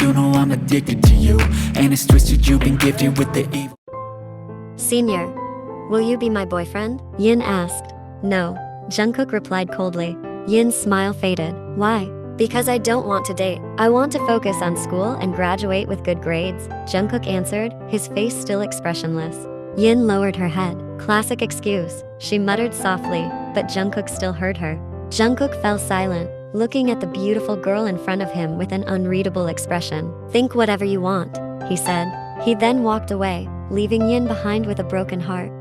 you know I'm addicted to you. And it's twisted, you've been gifted with the evil. Senior, will you be my boyfriend? Yin asked. No, Jungkook replied coldly. Yin's smile faded. Why? Because I don't want to date. I want to focus on school and graduate with good grades, Jungkook answered, his face still expressionless. Yin lowered her head. Classic excuse, she muttered softly, but Jungkook still heard her. Jungkook fell silent, looking at the beautiful girl in front of him with an unreadable expression. Think whatever you want, he said. He then walked away, leaving Yin behind with a broken heart.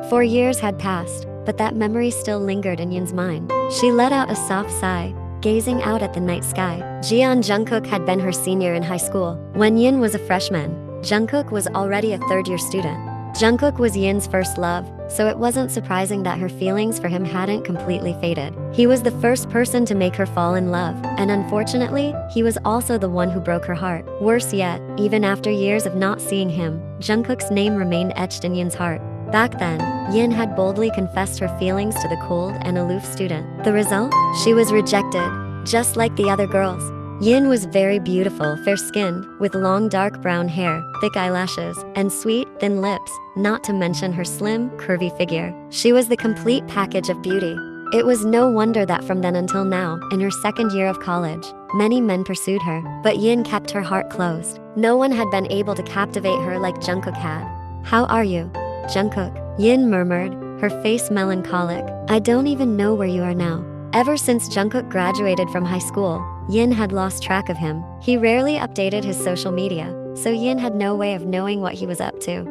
4 years had passed, but that memory still lingered in Yin's mind. She let out a soft sigh, gazing out at the night sky. Jiyeon Jungkook had been her senior in high school. When Yin was a freshman, Jungkook was already a third-year student. Jungkook was Yin's first love, so it wasn't surprising that her feelings for him hadn't completely faded. He was the first person to make her fall in love, and unfortunately, he was also the one who broke her heart. Worse yet, even after years of not seeing him, Jungkook's name remained etched in Yin's heart. Back then, Yin had boldly confessed her feelings to the cold and aloof student. The result? She was rejected, just like the other girls. Yin was very beautiful, fair-skinned, with long dark brown hair, thick eyelashes, and sweet, thin lips, not to mention her slim, curvy figure. She was the complete package of beauty. It was no wonder that from then until now, in her second year of college, many men pursued her, but Yin kept her heart closed. No one had been able to captivate her like Jungkook had. How are you, Jungkook? Yin murmured, her face melancholic. I don't even know where you are now. Ever since Jungkook graduated from high school, Yin had lost track of him. He rarely updated his social media, so Yin had no way of knowing what he was up to.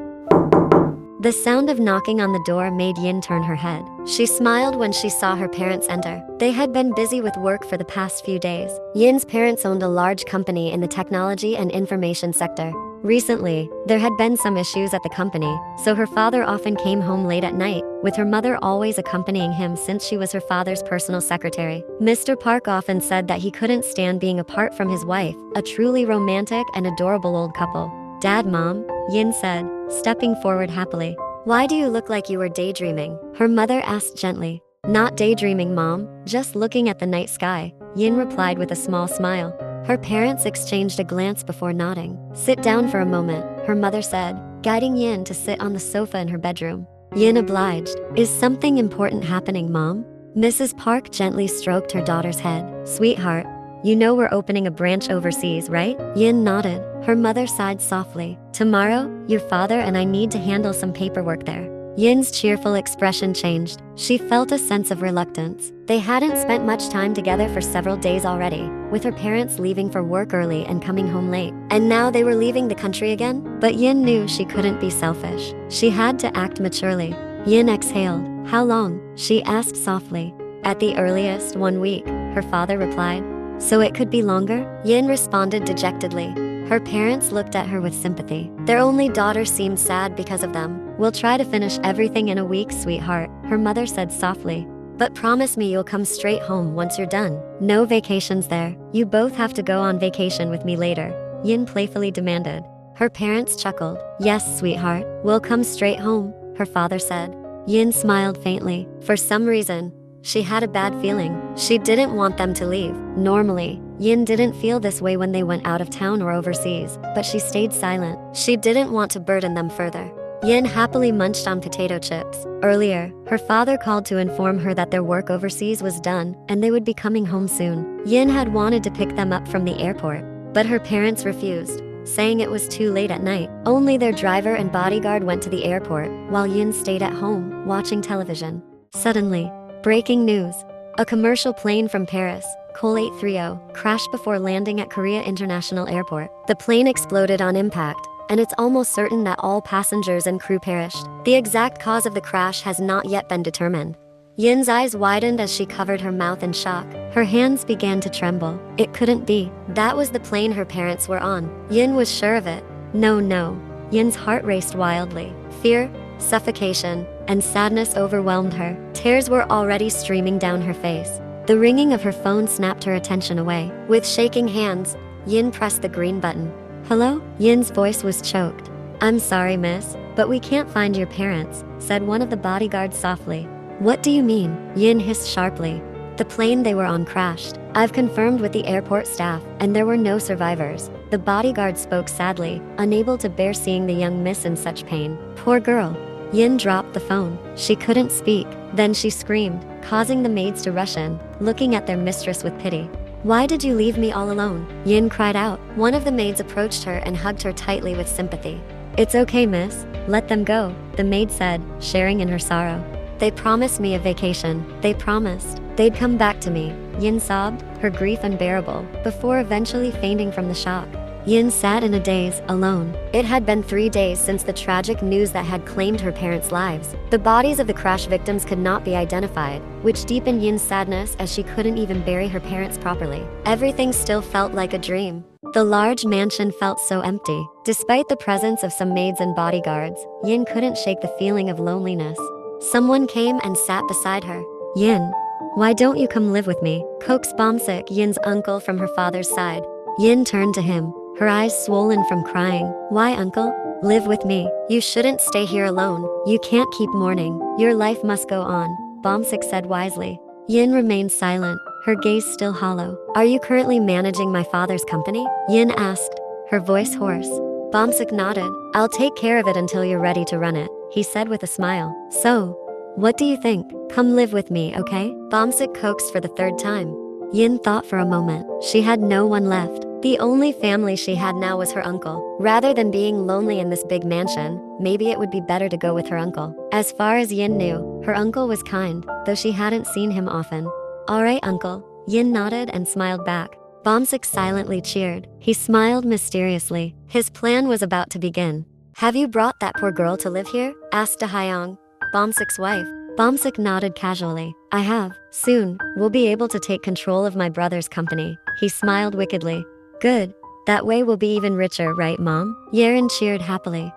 The sound of knocking on the door made Yin turn her head. She smiled when she saw her parents enter. They had been busy with work for the past few days. Yin's parents owned a large company in the technology and information sector. Recently, there had been some issues at the company, so her father often came home late at night, with her mother always accompanying him since she was her father's personal secretary. Mr. Park often said that he couldn't stand being apart from his wife, a truly romantic and adorable old couple. Dad, Mom, Yin said, stepping forward happily. Why do you look like you were daydreaming? Her mother asked gently. Not daydreaming, Mom, just looking at the night sky, Yin replied with a small smile. Her parents exchanged a glance before nodding. Sit down for a moment, her mother said, guiding Yin to sit on the sofa in her bedroom. Yin obliged. Is something important happening, Mom? Mrs. Park gently stroked her daughter's head. Sweetheart, you know we're opening a branch overseas, right? Yin nodded. Her mother sighed softly. Tomorrow, your father and I need to handle some paperwork there. Yin's cheerful expression changed. She felt a sense of reluctance. They hadn't spent much time together for several days already, with her parents leaving for work early and coming home late. And now they were leaving the country again? But Yin knew she couldn't be selfish. She had to act maturely. Yin exhaled. How long? She asked softly. At the earliest, 1 week, her father replied. So it could be longer? Yin responded dejectedly. Her parents looked at her with sympathy. Their only daughter seemed sad because of them. We'll try to finish everything in a week, sweetheart, her mother said softly. But promise me you'll come straight home once you're done. No vacations there. You both have to go on vacation with me later, Yin playfully demanded. Her parents chuckled. Yes, sweetheart, we'll come straight home, her father said. Yin smiled faintly. For some reason, she had a bad feeling. She didn't want them to leave. Normally, Yin didn't feel this way when they went out of town or overseas, but she stayed silent. She didn't want to burden them further. Yin happily munched on potato chips. Earlier, her father called to inform her that their work overseas was done and they would be coming home soon. Yin had wanted to pick them up from the airport, but her parents refused, saying it was too late at night. Only their driver and bodyguard went to the airport, while Yin stayed at home, watching television. Suddenly, breaking news. A commercial plane from Paris, Col 830, crashed before landing at Korea International Airport. The plane exploded on impact, and it's almost certain that all passengers and crew perished. The exact cause of the crash has not yet been determined. Yin's eyes widened as she covered her mouth in shock. Her hands began to tremble. It couldn't be. That was the plane her parents were on. Yin was sure of it. No. Yin's heart raced wildly. Fear, suffocation, and sadness overwhelmed her. Tears were already streaming down her face. The ringing of her phone snapped her attention away. With shaking hands, Yin pressed the green button. Hello? Yin's voice was choked. I'm sorry, miss, but we can't find your parents, said one of the bodyguards softly. What do you mean? Yin hissed sharply. The plane they were on crashed. I've confirmed with the airport staff, and there were no survivors. The bodyguard spoke sadly, unable to bear seeing the young miss in such pain. Poor girl. Yin dropped the phone. She couldn't speak. Then she screamed, causing the maids to rush in, looking at their mistress with pity. Why did you leave me all alone? Yin cried out. One of the maids approached her and hugged her tightly with sympathy. It's okay, miss. Let them go, the maid said, sharing in her sorrow. They promised me a vacation. They promised they'd come back to me. Yin sobbed, her grief unbearable, before eventually fainting from the shock. Yin sat in a daze, alone. It had been 3 days since the tragic news that had claimed her parents' lives. The bodies of the crash victims could not be identified, which deepened Yin's sadness as she couldn't even bury her parents properly. Everything still felt like a dream. The large mansion felt so empty. Despite the presence of some maids and bodyguards, Yin couldn't shake the feeling of loneliness. Someone came and sat beside her. Yin, why don't you come live with me? Coaxed Bomsik, Yin's uncle from her father's side. Yin turned to him, her eyes swollen from crying. Why, uncle? Live with me. You shouldn't stay here alone. You can't keep mourning. Your life must go on, Bomsik said wisely. Yin remained silent, her gaze still hollow. Are you currently managing my father's company? Yin asked, her voice hoarse. Bomsik nodded. I'll take care of it until you're ready to run it, he said with a smile. So, what do you think? Come live with me, okay? Bomsik coaxed for the 3rd time. Yin thought for a moment. She had no one left. The only family she had now was her uncle. Rather than being lonely in this big mansion, maybe it would be better to go with her uncle. As far as Yin knew, her uncle was kind, though she hadn't seen him often. Alright, uncle. Yin nodded and smiled back. Bomsik silently cheered. He smiled mysteriously. His plan was about to begin. Have you brought that poor girl to live here? Asked Dahyeong, Bomsik's wife. Bomsik nodded casually. I have. Soon, we'll be able to take control of my brother's company. He smiled wickedly. Good. That way we'll be even richer, right, Mom? Yerin cheered happily.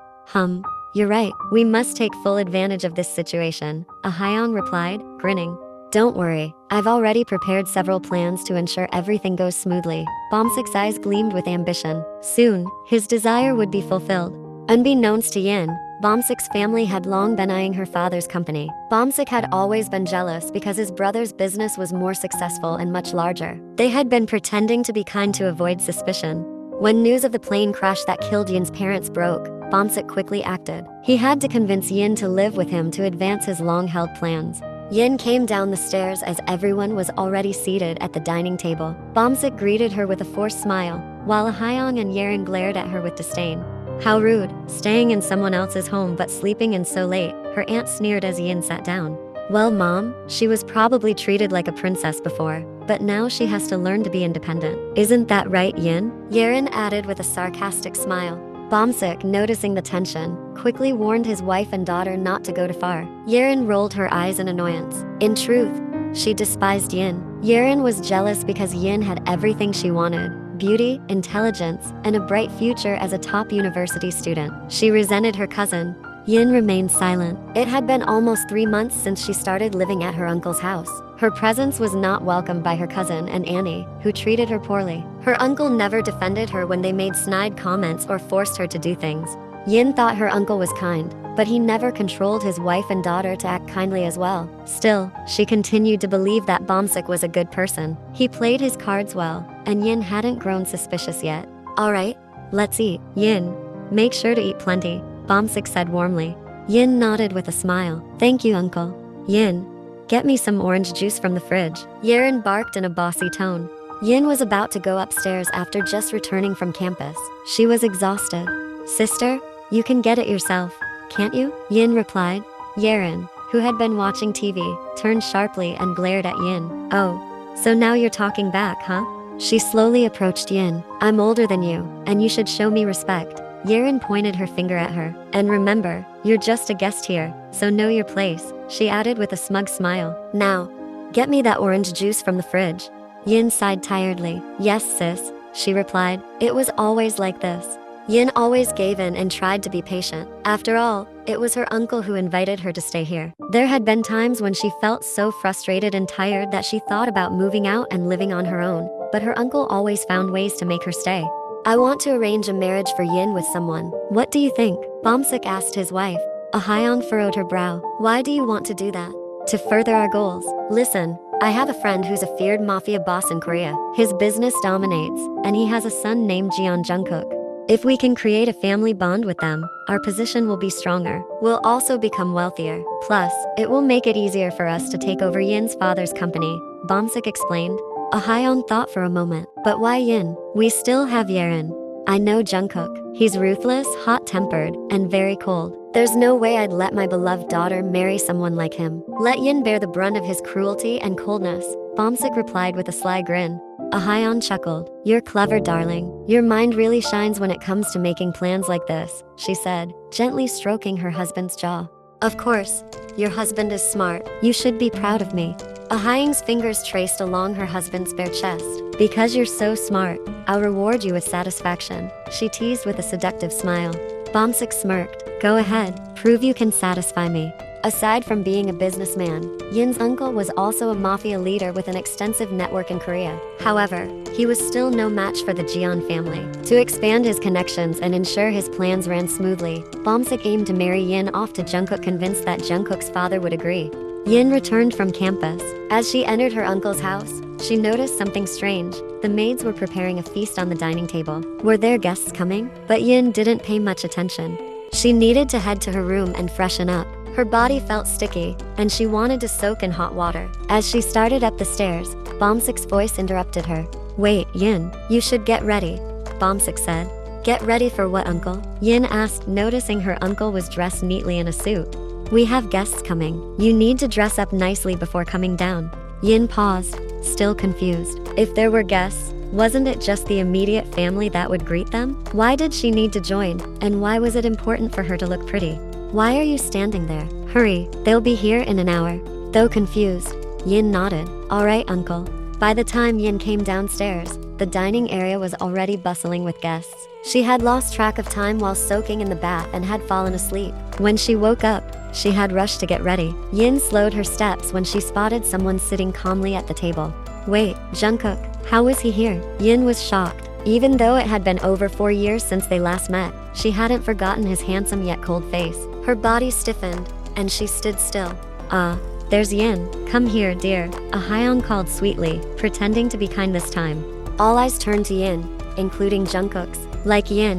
You're right. We must take full advantage of this situation, Ahyeong replied, grinning. Don't worry. I've already prepared several plans to ensure everything goes smoothly. Bomsik's eyes gleamed with ambition. Soon, his desire would be fulfilled. Unbeknownst to Yin, Bomsik's family had long been eyeing her father's company. Bomsik had always been jealous because his brother's business was more successful and much larger. They had been pretending to be kind to avoid suspicion. When news of the plane crash that killed Yin's parents broke, Bomsik quickly acted. He had to convince Yin to live with him to advance his long-held plans. Yin came down the stairs as everyone was already seated at the dining table. Bomsik greeted her with a forced smile, while Ahyeong and Yerin glared at her with disdain. How rude, staying in someone else's home but sleeping in so late, her aunt sneered as Yin sat down. Well, Mom, she was probably treated like a princess before, but now she has to learn to be independent. Isn't that right, Yin? Yerin added with a sarcastic smile. Bomsik, noticing the tension, quickly warned his wife and daughter not to go too far. Yerin rolled her eyes in annoyance. In truth, she despised Yin. Yerin was jealous because Yin had everything she wanted. Beauty, intelligence, and a bright future as a top university student. She resented her cousin. Yin remained silent. It had been almost 3 months since she started living at her uncle's house. Her presence was not welcomed by her cousin and Annie, who treated her poorly. Her uncle never defended her when they made snide comments or forced her to do things. Yin thought her uncle was kind, but he never controlled his wife and daughter to act kindly as well. Still, she continued to believe that Bomsik was a good person. He played his cards well, and Yin hadn't grown suspicious yet. Alright, let's eat. Yin, make sure to eat plenty, Bomsik said warmly. Yin nodded with a smile. Thank you, uncle. Yin, get me some orange juice from the fridge. Yerin barked in a bossy tone. Yin was about to go upstairs after just returning from campus. She was exhausted. Sister, you can get it yourself, can't you? Yin replied. Yerin, who had been watching TV, turned sharply and glared at Yin. Oh, so now you're talking back, huh? She slowly approached Yin. I'm older than you, and you should show me respect. Yerin pointed her finger at her. And remember, you're just a guest here, so know your place, she added with a smug smile. Now, get me that orange juice from the fridge. Yin sighed tiredly. Yes, sis, she replied. It was always like this. Yin always gave in and tried to be patient. After all, it was her uncle who invited her to stay here. There had been times when she felt so frustrated and tired that she thought about moving out and living on her own, but her uncle always found ways to make her stay. I want to arrange a marriage for Yin with someone. What do you think? Bomsik asked his wife. Ahyeong furrowed her brow. Why do you want to do that? To further our goals. Listen, I have a friend who's a feared Mafia boss in Korea. His business dominates, and he has a son named Jungkook. If we can create a family bond with them, our position will be stronger. We'll also become wealthier. Plus, it will make it easier for us to take over Yin's father's company, Bomsik explained. Ahyeon thought for a moment. But why Yin? We still have Yerin. I know Jungkook. He's ruthless, hot-tempered, and very cold. There's no way I'd let my beloved daughter marry someone like him. Let Yin bear the brunt of his cruelty and coldness, Bomsik replied with a sly grin. Ahyeon chuckled. You're clever, darling. Your mind really shines when it comes to making plans like this, she said, gently stroking her husband's jaw. Of course. Your husband is smart. You should be proud of me. Ahyeon's fingers traced along her husband's bare chest. Because you're so smart, I'll reward you with satisfaction, she teased with a seductive smile. Bomsik smirked. Go ahead, prove you can satisfy me. Aside from being a businessman, Yin's uncle was also a mafia leader with an extensive network in Korea. However, he was still no match for the Jeon family. To expand his connections and ensure his plans ran smoothly, Bomsik aimed to marry Yin off to Jungkook, convinced that Jungkook's father would agree. Yin returned from campus. As she entered her uncle's house, she noticed something strange. The maids were preparing a feast on the dining table. Were there guests coming? But Yin didn't pay much attention. She needed to head to her room and freshen up. Her body felt sticky, and she wanted to soak in hot water. As she started up the stairs, Bomsik's voice interrupted her. Wait, Yin, you should get ready, Bomsik said. Get ready for what, uncle? Yin asked, noticing her uncle was dressed neatly in a suit. We have guests coming. You need to dress up nicely before coming down. Yin paused, still confused. If there were guests, wasn't it just the immediate family that would greet them? Why did she need to join, and why was it important for her to look pretty? Why are you standing there? Hurry, they'll be here in an hour. Though confused, Yin nodded. All right, uncle. By the time Yin came downstairs, the dining area was already bustling with guests. She had lost track of time while soaking in the bath and had fallen asleep. When she woke up, she had rushed to get ready. Yin slowed her steps when she spotted someone sitting calmly at the table. Wait, Jungkook, how was he here? Yin was shocked. Even though it had been over 4 years since they last met, she hadn't forgotten his handsome yet cold face. Her body stiffened, and she stood still. There's Yin. Come here, dear, Ahyeon called sweetly, pretending to be kind this time. All eyes turned to Yin, including Jungkook's. Like Yin,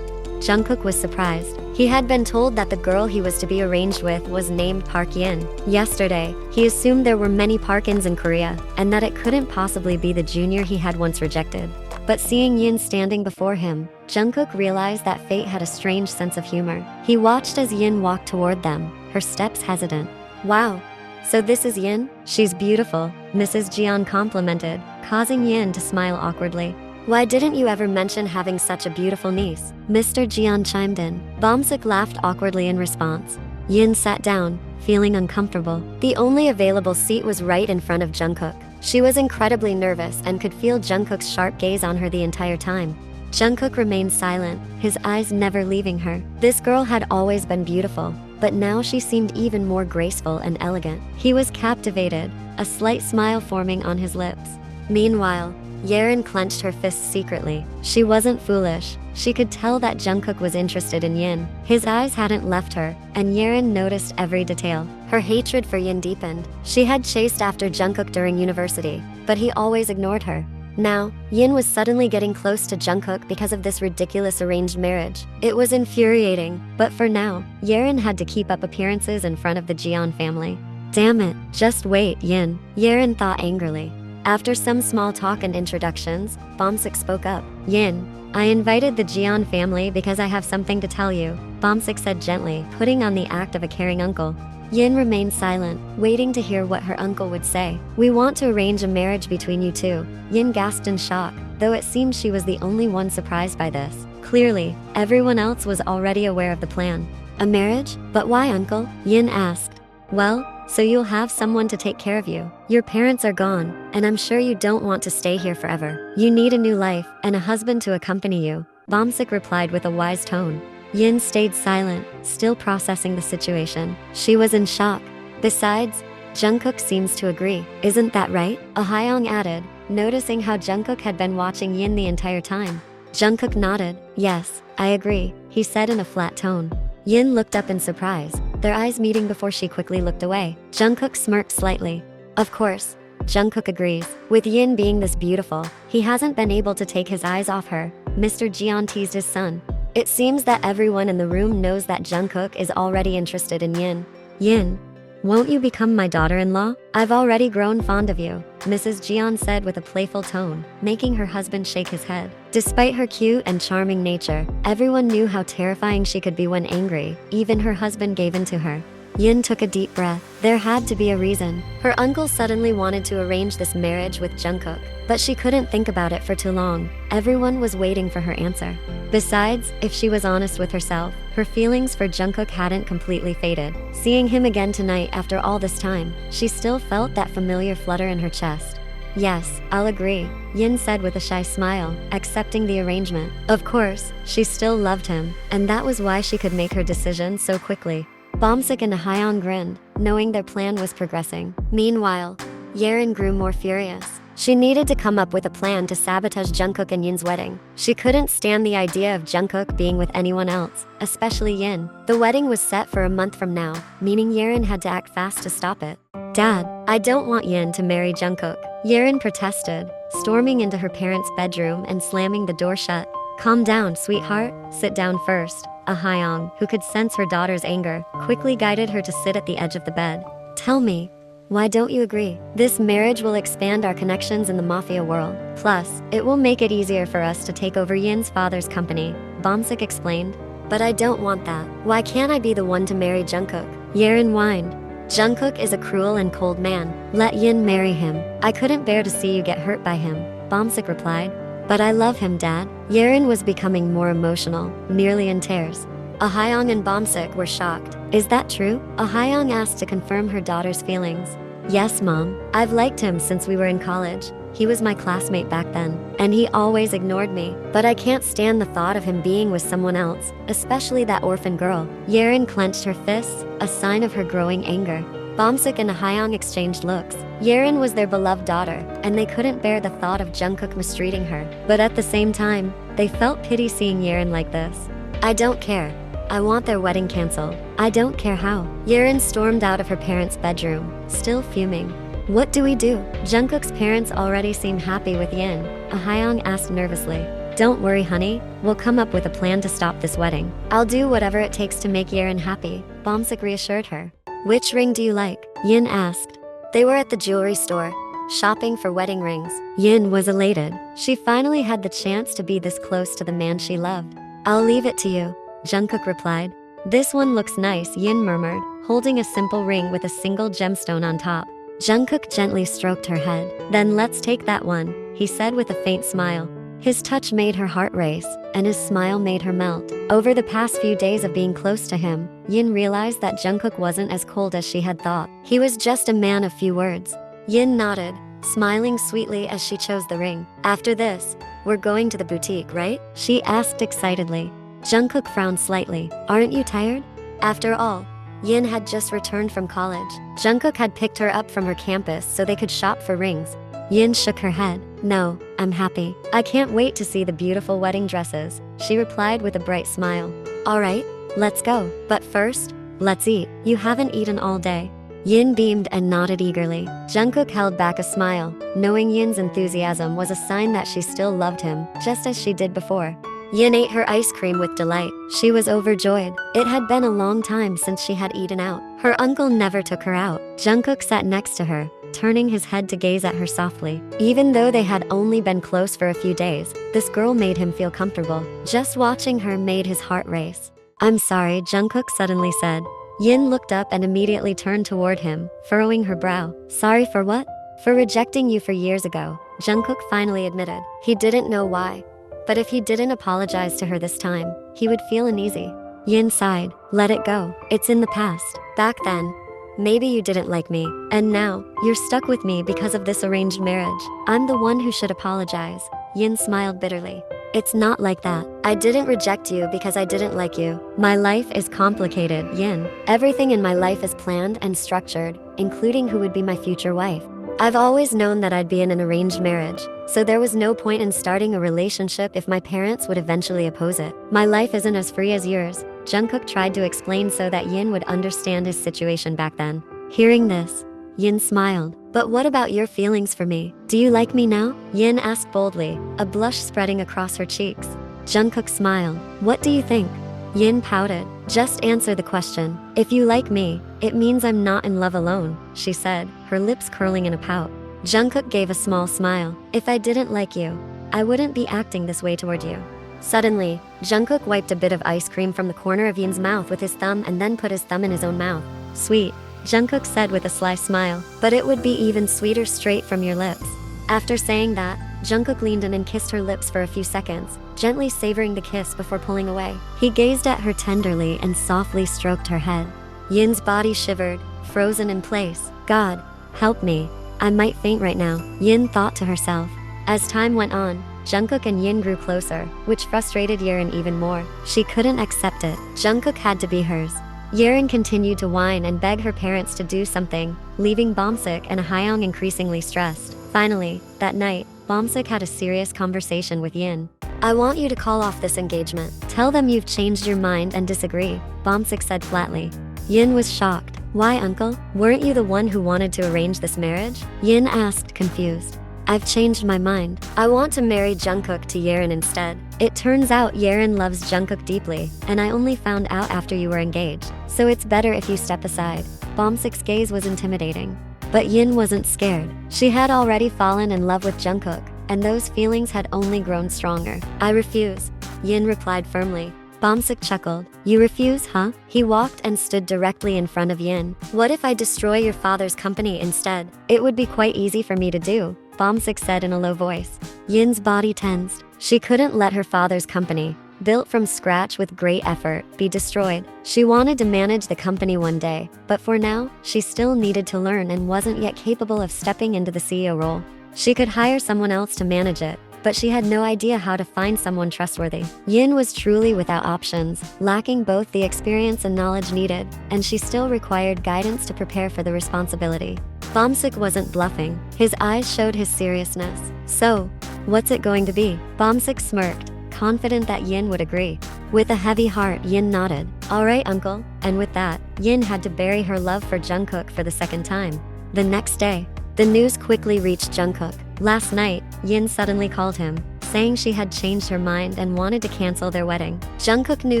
Jungkook was surprised. He had been told that the girl he was to be arranged with was named Park Yin. Yesterday, he assumed there were many Parkins in Korea, and that it couldn't possibly be the junior he had once rejected. But seeing Yin standing before him, Jungkook realized that fate had a strange sense of humor. He watched as Yin walked toward them, her steps hesitant. Wow. So this is Yin? She's beautiful, Mrs. Jeon complimented, causing Yin to smile awkwardly. Why didn't you ever mention having such a beautiful niece? Mr. Jeon chimed in. Bomsik laughed awkwardly in response. Yin sat down, feeling uncomfortable. The only available seat was right in front of Jungkook. She was incredibly nervous and could feel Jungkook's sharp gaze on her the entire time. Jungkook remained silent, his eyes never leaving her. This girl had always been beautiful, but now she seemed even more graceful and elegant. He was captivated, a slight smile forming on his lips. Meanwhile, Yerin clenched her fists secretly. She wasn't foolish. She could tell that Jungkook was interested in Yin. His eyes hadn't left her, and Yerin noticed every detail. Her hatred for Yin deepened. She had chased after Jungkook during university, but he always ignored her. Now, Yin was suddenly getting close to Jungkook because of this ridiculous arranged marriage. It was infuriating, but for now, Yerin had to keep up appearances in front of the Jeon family. Damn it, just wait, Yin, Yerin thought angrily. After some small talk and introductions, Bomsik spoke up. Yin, I invited the Jeon family because I have something to tell you, Bomsik said gently, putting on the act of a caring uncle. Yin remained silent, waiting to hear what her uncle would say. We want to arrange a marriage between you two, Yin gasped in shock, though it seemed she was the only one surprised by this. Clearly, everyone else was already aware of the plan. A marriage? But why, uncle? Yin asked. Well, so you'll have someone to take care of you. Your parents are gone, and I'm sure you don't want to stay here forever. You need a new life, and a husband to accompany you, Bomsik replied with a wise tone. Yin stayed silent, still processing the situation. She was in shock. Besides, Jungkook seems to agree. Isn't that right? Ahyeon added, noticing how Jungkook had been watching Yin the entire time. Jungkook nodded. Yes, I agree, he said in a flat tone. Yin looked up in surprise, their eyes meeting before she quickly looked away. Jungkook smirked slightly. Of course, Jungkook agrees. With Yin being this beautiful, he hasn't been able to take his eyes off her. Mr. Jeon teased his son. It seems that everyone in the room knows that Jungkook is already interested in Yin. Yin, won't you become my daughter-in-law? I've already grown fond of you, Mrs. Jeon said with a playful tone, making her husband shake his head. Despite her cute and charming nature, everyone knew how terrifying she could be when angry. Even her husband gave in to her. Yin took a deep breath. There had to be a reason. Her uncle suddenly wanted to arrange this marriage with Jungkook, but she couldn't think about it for too long. Everyone was waiting for her answer. Besides, if she was honest with herself, her feelings for Jungkook hadn't completely faded. Seeing him again tonight after all this time, she still felt that familiar flutter in her chest. Yes, I'll agree, Yin said with a shy smile, accepting the arrangement. Of course, she still loved him, and that was why she could make her decision so quickly. Bomsik and Hyun grinned, knowing their plan was progressing. Meanwhile, Yerin grew more furious. She needed to come up with a plan to sabotage Jungkook and Yin's wedding. She couldn't stand the idea of Jungkook being with anyone else, especially Yin. The wedding was set for a month from now, meaning Yerin had to act fast to stop it. Dad, I don't want Yin to marry Jungkook, Yerin protested, storming into her parents' bedroom and slamming the door shut. Calm down, sweetheart. Sit down first. Hyung, who could sense her daughter's anger, quickly guided her to sit at the edge of the bed. Tell me, why don't you agree? This marriage will expand our connections in the Mafia world. Plus, it will make it easier for us to take over Yin's father's company, Bomsik explained. But I don't want that. Why can't I be the one to marry Jungkook? Yerin whined. Jungkook is a cruel and cold man. Let Yin marry him. I couldn't bear to see you get hurt by him, Bomsik replied. But I love him, Dad. Yerin was becoming more emotional, nearly in tears. Hyung and Bomsik were shocked. Is that true? Hyung asked to confirm her daughter's feelings. Yes, Mom. I've liked him since we were in college. He was my classmate back then, and he always ignored me. But I can't stand the thought of him being with someone else, especially that orphan girl. Yerin clenched her fists, a sign of her growing anger. Bomsik and Hyung exchanged looks. Yerin was their beloved daughter, and they couldn't bear the thought of Jungkook mistreating her. But at the same time, they felt pity seeing Yerin like this. I don't care. I want their wedding canceled. I don't care how. Yerin stormed out of her parents' bedroom, still fuming. What do we do? Jungkook's parents already seem happy with Yin, Hyung asked nervously. Don't worry, honey. We'll come up with a plan to stop this wedding. I'll do whatever it takes to make Yerin happy, Bomsik reassured her. Which ring do you like? Yin asked. They were at the jewelry store, shopping for wedding rings. Yin was elated. She finally had the chance to be this close to the man she loved. I'll leave it to you, Jungkook replied. This one looks nice, Yin murmured, holding a simple ring with a single gemstone on top. Jungkook gently stroked her head. Then let's take that one, he said with a faint smile. His touch made her heart race, and his smile made her melt. Over the past few days of being close to him, Yin realized that Jungkook wasn't as cold as she had thought. He was just a man of few words. Yin nodded, smiling sweetly as she chose the ring. After this, we're going to the boutique, right? She asked excitedly. Jungkook frowned slightly. Aren't you tired? After all, Yin had just returned from college. Jungkook had picked her up from her campus so they could shop for rings. Yin shook her head. No, I'm happy. I can't wait to see the beautiful wedding dresses, she replied with a bright smile. Alright, let's go. But first, let's eat. You haven't eaten all day. Yin beamed and nodded eagerly. Jungkook held back a smile, knowing Yin's enthusiasm was a sign that she still loved him, just as she did before. Yin ate her ice cream with delight. She was overjoyed. It had been a long time since she had eaten out. Her uncle never took her out. Jungkook sat next to her, turning his head to gaze at her softly. Even though they had only been close for a few days, this girl made him feel comfortable. Just watching her made his heart race. I'm sorry, Jungkook suddenly said. Yin looked up and immediately turned toward him, furrowing her brow. Sorry for what? For rejecting you 4 years ago, Jungkook finally admitted. He didn't know why. But if he didn't apologize to her this time, he would feel uneasy. Yin sighed. Let it go. It's in the past. Back then, maybe you didn't like me. And now, you're stuck with me because of this arranged marriage. I'm the one who should apologize. Yin smiled bitterly. It's not like that. I didn't reject you because I didn't like you. My life is complicated, Yin. Everything in my life is planned and structured, including who would be my future wife. I've always known that I'd be in an arranged marriage, so there was no point in starting a relationship if my parents would eventually oppose it. My life isn't as free as yours, Jungkook tried to explain so that Yin would understand his situation back then. Hearing this, Yin smiled. But what about your feelings for me? Do you like me now? Yin asked boldly, a blush spreading across her cheeks. Jungkook smiled. What do you think? Yin pouted. Just answer the question. If you like me, it means I'm not in love alone, she said, her lips curling in a pout. Jungkook gave a small smile. If I didn't like you, I wouldn't be acting this way toward you. Suddenly, Jungkook wiped a bit of ice cream from the corner of Yin's mouth with his thumb and then put his thumb in his own mouth. Sweet, Jungkook said with a sly smile, but it would be even sweeter straight from your lips. After saying that, Jungkook leaned in and kissed her lips for a few seconds, gently savoring the kiss before pulling away. He gazed at her tenderly and softly stroked her head. Yin's body shivered, frozen in place. God, help me. I might faint right now, Yin thought to herself. As time went on, Jungkook and Yin grew closer, which frustrated Yerin even more. She couldn't accept it. Jungkook had to be hers. Yerin continued to whine and beg her parents to do something, leaving Bomsik and Hyung increasingly stressed. Finally, that night, Bomsik had a serious conversation with Yin. I want you to call off this engagement. Tell them you've changed your mind and disagree, Bomsik said flatly. Yin was shocked. Why, uncle? Weren't you the one who wanted to arrange this marriage? Yin asked, confused. I've changed my mind. I want to marry Jungkook to Yerin instead. It turns out Yerin loves Jungkook deeply, and I only found out after you were engaged. So it's better if you step aside. Bomsik's gaze was intimidating. But Yin wasn't scared. She had already fallen in love with Jungkook, and those feelings had only grown stronger. I refuse, Yin replied firmly. Bomsik chuckled. You refuse, huh? He walked and stood directly in front of Yin. What if I destroy your father's company instead? It would be quite easy for me to do, Bomsik said in a low voice. Yin's body tensed. She couldn't let her father's company, built from scratch with great effort, be destroyed. She wanted to manage the company one day, but for now, she still needed to learn and wasn't yet capable of stepping into the CEO role. She could hire someone else to manage it, but she had no idea how to find someone trustworthy. Yin was truly without options, lacking both the experience and knowledge needed, and she still required guidance to prepare for the responsibility. Bomsik wasn't bluffing. His eyes showed his seriousness. So, what's it going to be? Bomsik smirked, confident that Yin would agree. With a heavy heart, Yin nodded. All right, uncle. And with that, Yin had to bury her love for Jungkook for the second time. The next day, the news quickly reached Jungkook. Last night, Yin suddenly called him, saying she had changed her mind and wanted to cancel their wedding. Jungkook knew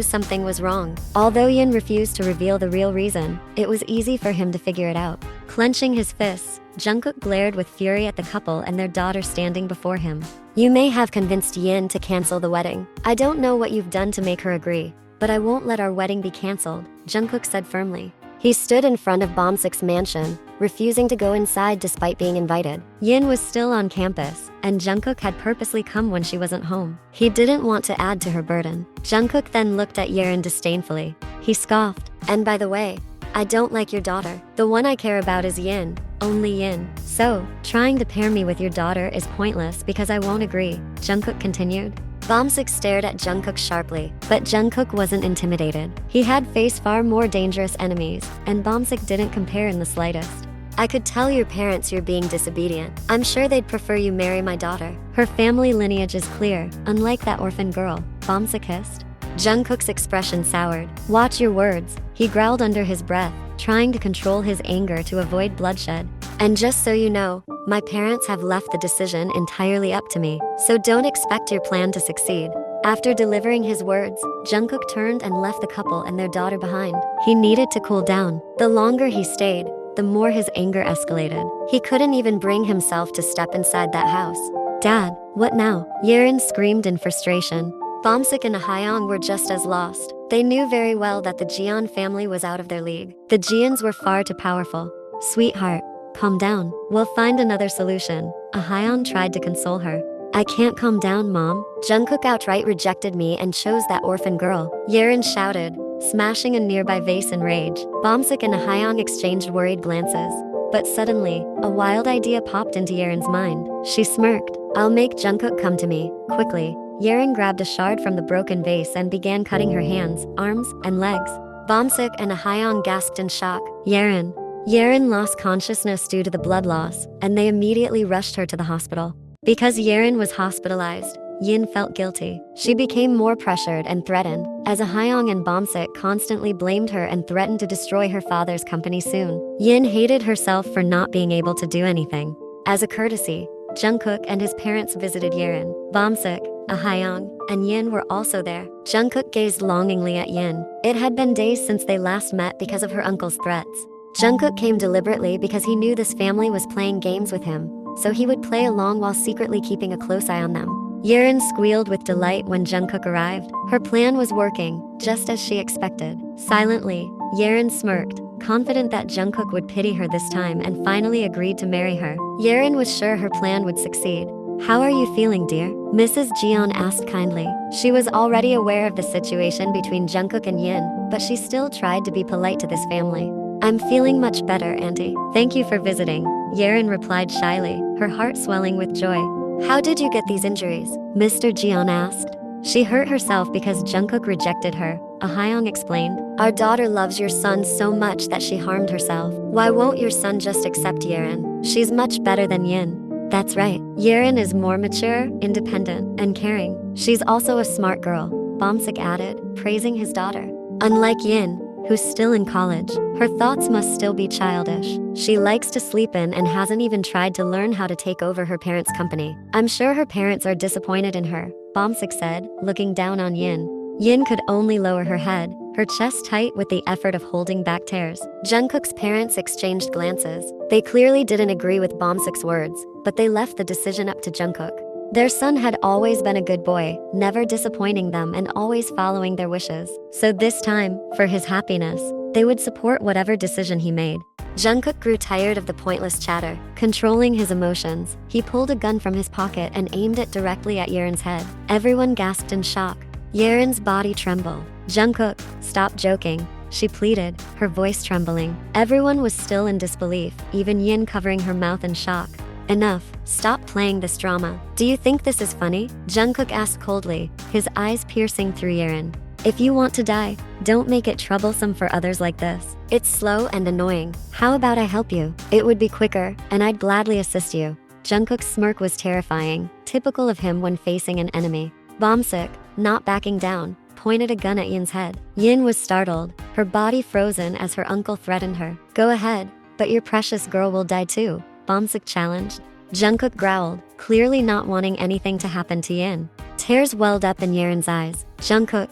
something was wrong. Although Yin refused to reveal the real reason, it was easy for him to figure it out. Clenching his fists, Jungkook glared with fury at the couple and their daughter standing before him. You may have convinced Yin to cancel the wedding. I don't know what you've done to make her agree, but I won't let our wedding be canceled, Jungkook said firmly. He stood in front of Bomsik's mansion, refusing to go inside despite being invited. Yin was still on campus, and Jungkook had purposely come when she wasn't home. He didn't want to add to her burden. Jungkook then looked at Yerin disdainfully. He scoffed. And by the way, I don't like your daughter. The one I care about is Yin, only Yin. So, trying to pair me with your daughter is pointless because I won't agree, Jungkook continued. Bomsik stared at Jungkook sharply, but Jungkook wasn't intimidated. He had faced far more dangerous enemies, and Bomsik didn't compare in the slightest. I could tell your parents you're being disobedient. I'm sure they'd prefer you marry my daughter. Her family lineage is clear, unlike that orphan girl, Bomsik hissed. Jungkook's expression soured. Watch your words, he growled under his breath, trying to control his anger to avoid bloodshed. And just so you know, my parents have left the decision entirely up to me, so don't expect your plan to succeed. After delivering his words, Jungkook turned and left the couple and their daughter behind. He needed to cool down. The longer he stayed, the more his anger escalated. He couldn't even bring himself to step inside that house. Dad, what now? Yerin screamed in frustration. Bomsik and Hyung were just as lost. They knew very well that the Jeon family was out of their league. The Jeons were far too powerful. Sweetheart, calm down. We'll find another solution. Hyun tried to console her. I can't calm down, Mom. Jungkook outright rejected me and chose that orphan girl. Yerin shouted, smashing a nearby vase in rage. Bomsik and Hyung exchanged worried glances. But suddenly, a wild idea popped into Yerin's mind. She smirked. I'll make Jungkook come to me, quickly. Yerin grabbed a shard from the broken vase and began cutting her hands, arms, and legs. Bomsik and Hyung gasped in shock. Yerin lost consciousness due to the blood loss, and they immediately rushed her to the hospital. Because Yerin was hospitalized, Yin felt guilty. She became more pressured and threatened, as Ahyang and Bomsik constantly blamed her and threatened to destroy her father's company soon. Yin hated herself for not being able to do anything. As a courtesy, Jungkook and his parents visited Yerin. Bomsik, Ahyang, and Yin were also there. Jungkook gazed longingly at Yin. It had been days since they last met because of her uncle's threats. Jungkook came deliberately because he knew this family was playing games with him, so he would play along while secretly keeping a close eye on them. Yerin squealed with delight when Jungkook arrived. Her plan was working, just as she expected. Silently, Yerin smirked, confident that Jungkook would pity her this time and finally agreed to marry her. Yerin was sure her plan would succeed. "How are you feeling, dear?" Mrs. Jeon asked kindly. She was already aware of the situation between Jungkook and Yin, but she still tried to be polite to this family. "I'm feeling much better, Auntie. Thank you for visiting," Yerin replied shyly, her heart swelling with joy. "How did you get these injuries?" Mr. Jeon asked. "She hurt herself because Jungkook rejected her," Ahyang explained. "Our daughter loves your son so much that she harmed herself. Why won't your son just accept Yerin? She's much better than Yin." "That's right. Yerin is more mature, independent, and caring. She's also a smart girl," Bomsik added, praising his daughter. "Unlike Yin, who's still in college, her thoughts must still be childish. She likes to sleep in and hasn't even tried to learn how to take over her parents' company. I'm sure her parents are disappointed in her," Bomsik said, looking down on Yin. Yin could only lower her head, her chest tight with the effort of holding back tears. Jungkook's parents exchanged glances. They clearly didn't agree with Bomsik's words, but they left the decision up to Jungkook. Their son had always been a good boy, never disappointing them and always following their wishes. So this time, for his happiness, they would support whatever decision he made. Jungkook grew tired of the pointless chatter. Controlling his emotions, he pulled a gun from his pocket and aimed it directly at Yerin's head. Everyone gasped in shock. Yerin's body trembled. "Jungkook, stop joking," she pleaded, her voice trembling. Everyone was still in disbelief, even Yin covering her mouth in shock. "Enough, stop playing this drama. Do you think this is funny?" Jungkook asked coldly, his eyes piercing through Yerin. "If you want to die, don't make it troublesome for others like this. It's slow and annoying. How about I help you? It would be quicker, and I'd gladly assist you." Jungkook's smirk was terrifying, typical of him when facing an enemy. Bomsik, not backing down, pointed a gun at Yin's head. Yin was startled, her body frozen as her uncle threatened her. "Go ahead, but your precious girl will die too," Bomsik challenged. Jungkook growled, clearly not wanting anything to happen to Yin. Tears welled up in Yerin's eyes. "Jungkook,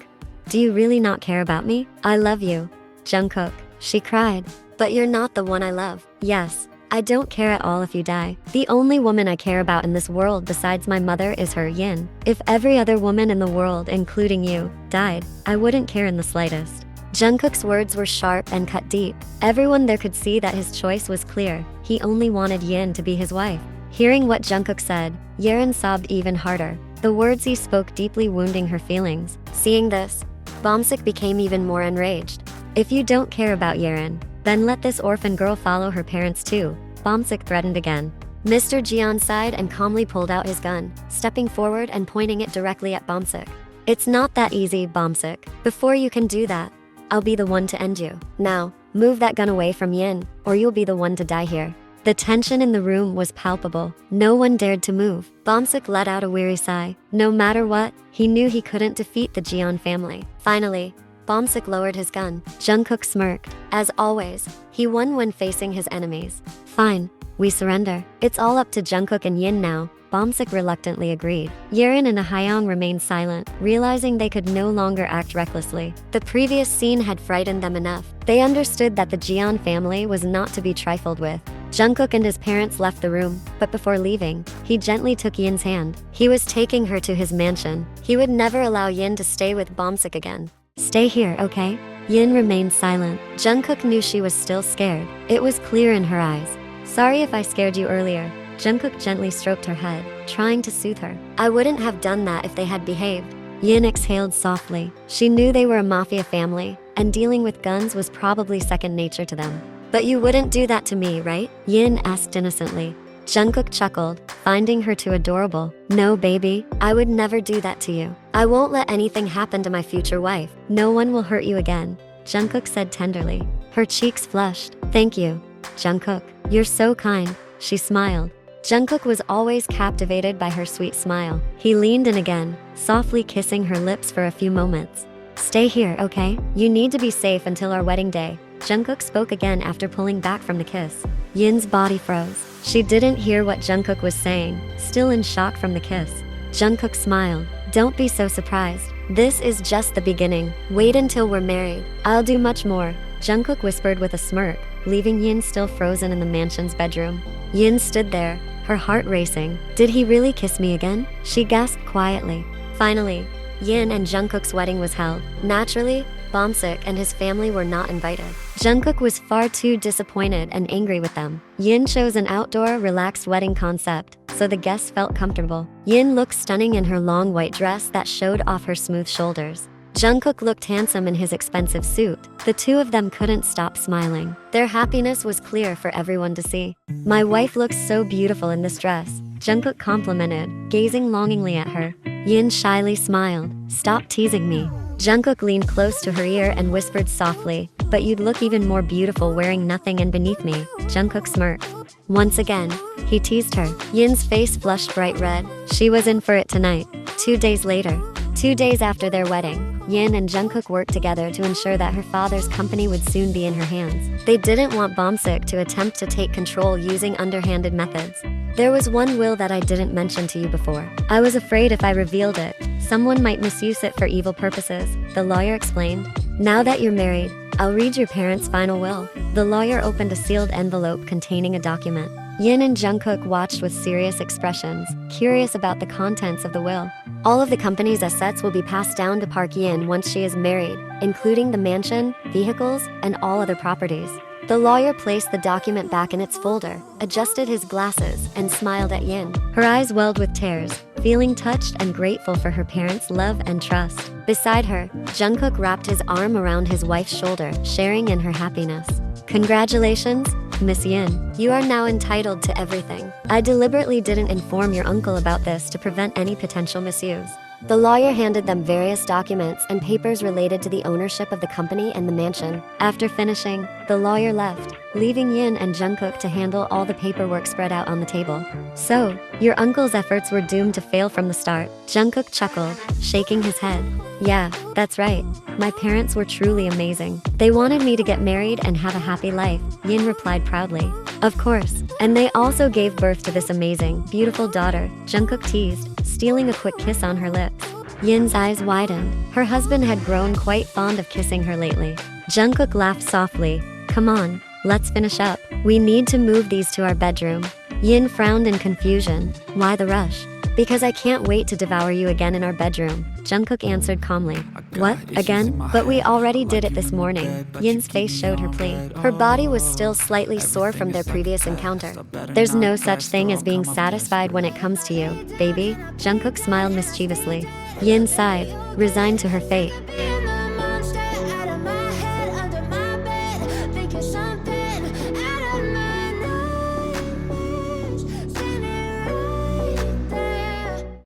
do you really not care about me? I love you." "Jungkook," she cried. "But you're not the one I love." "Yes, I don't care at all if you die. The only woman I care about in this world besides my mother is her, Yin. If every other woman in the world, including you, died, I wouldn't care in the slightest." Jungkook's words were sharp and cut deep. Everyone there could see that his choice was clear. He only wanted Yin to be his wife. Hearing what Jungkook said, Yerin sobbed even harder. The words he spoke deeply wounding her feelings. Seeing this, Bomsik became even more enraged. "If you don't care about Yerin, then let this orphan girl follow her parents too," Bomsik threatened again. Mr. Jeon sighed and calmly pulled out his gun, stepping forward and pointing it directly at Bomsik. "It's not that easy, Bomsik. Before you can do that, I'll be the one to end you. Now, move that gun away from Yin, or you'll be the one to die here." The tension in the room was palpable. No one dared to move. Bomsik let out a weary sigh. No matter what, he knew he couldn't defeat the Jeon family. Finally, Bomsik lowered his gun. Jungkook smirked. As always, he won when facing his enemies. "Fine, we surrender. It's all up to Jungkook and Yin now." Bomsik reluctantly agreed. Yerin and Ahyang remained silent, realizing they could no longer act recklessly. The previous scene had frightened them enough. They understood that the Jeon family was not to be trifled with. Jungkook and his parents left the room, but before leaving, he gently took Yin's hand. He was taking her to his mansion. He would never allow Yin to stay with Bomsik again. "Stay here, okay?" Yin remained silent. Jungkook knew she was still scared. It was clear in her eyes. "Sorry if I scared you earlier." Jungkook gently stroked her head, trying to soothe her. "I wouldn't have done that if they had behaved." Yin exhaled softly. She knew they were a mafia family, and dealing with guns was probably second nature to them. "But you wouldn't do that to me, right?" Yin asked innocently. Jungkook chuckled, finding her too adorable. "No, baby, I would never do that to you. I won't let anything happen to my future wife. No one will hurt you again," Jungkook said tenderly. Her cheeks flushed. "Thank you, Jungkook. You're so kind," she smiled. Jungkook was always captivated by her sweet smile. He leaned in again, softly kissing her lips for a few moments. Stay here, okay? You need to be safe until our wedding day. Jungkook spoke again after pulling back from the kiss. Yin's body froze. She didn't hear what Jungkook was saying, still in shock from the kiss. Jungkook smiled. Don't be so surprised. This is just the beginning. Wait until we're married. I'll do much more. Jungkook whispered with a smirk, leaving Yin still frozen in the mansion's bedroom. Yin stood there, her heart racing. Did he really kiss me again? She gasped quietly. Finally, Yin and Jungkook's wedding was held. Naturally, Bomsik and his family were not invited. Jungkook was far too disappointed and angry with them. Yin chose an outdoor, relaxed wedding concept, so the guests felt comfortable. Yin looked stunning in her long white dress that showed off her smooth shoulders. Jungkook looked handsome in his expensive suit. The two of them couldn't stop smiling. Their happiness was clear for everyone to see. My wife looks so beautiful in this dress, Jungkook complimented, gazing longingly at her. Yin shyly smiled. Stop teasing me. Jungkook leaned close to her ear and whispered softly, but you'd look even more beautiful wearing nothing and beneath me. Jungkook smirked. Once again, he teased her. Yin's face flushed bright red. She was in for it tonight. 2 days later, 2 days after their wedding, Yin and Jungkook worked together to ensure that her father's company would soon be in her hands. They didn't want Bomsik to attempt to take control using underhanded methods. There was one will that I didn't mention to you before. I was afraid if I revealed it, someone might misuse it for evil purposes, the lawyer explained. Now that you're married, I'll read your parents' final will. The lawyer opened a sealed envelope containing a document. Yin and Jungkook watched with serious expressions, curious about the contents of the will. All of the company's assets will be passed down to Park Yin once she is married, including the mansion, vehicles, and all other properties. The lawyer placed the document back in its folder, adjusted his glasses, and smiled at Yin. Her eyes welled with tears, feeling touched and grateful for her parents' love and trust. Beside her, Jungkook wrapped his arm around his wife's shoulder, sharing in her happiness. Congratulations, Miss Yin. You are now entitled to everything. I deliberately didn't inform your uncle about this to prevent any potential misuse. The lawyer handed them various documents and papers related to the ownership of the company and the mansion. After finishing, the lawyer left, leaving Yin and Jungkook to handle all the paperwork spread out on the table. So, your uncle's efforts were doomed to fail from the start. Jungkook chuckled, shaking his head. Yeah, that's right. My parents were truly amazing. They wanted me to get married and have a happy life, Yin replied proudly. Of course. And they also gave birth to this amazing, beautiful daughter, Jungkook teased, stealing a quick kiss on her lips. Yin's eyes widened. Her husband had grown quite fond of kissing her lately. Jungkook laughed softly. Come on, let's finish up. We need to move these to our bedroom. Yin frowned in confusion. Why the rush? Because I can't wait to devour you again in our bedroom, Jungkook answered calmly. What, again? But we already did it this morning. Yin's face showed her plea. Her body was still slightly sore from their previous encounter. There's no such thing as being satisfied when it comes to you, baby, Jungkook smiled mischievously. Yin sighed, resigned to her fate.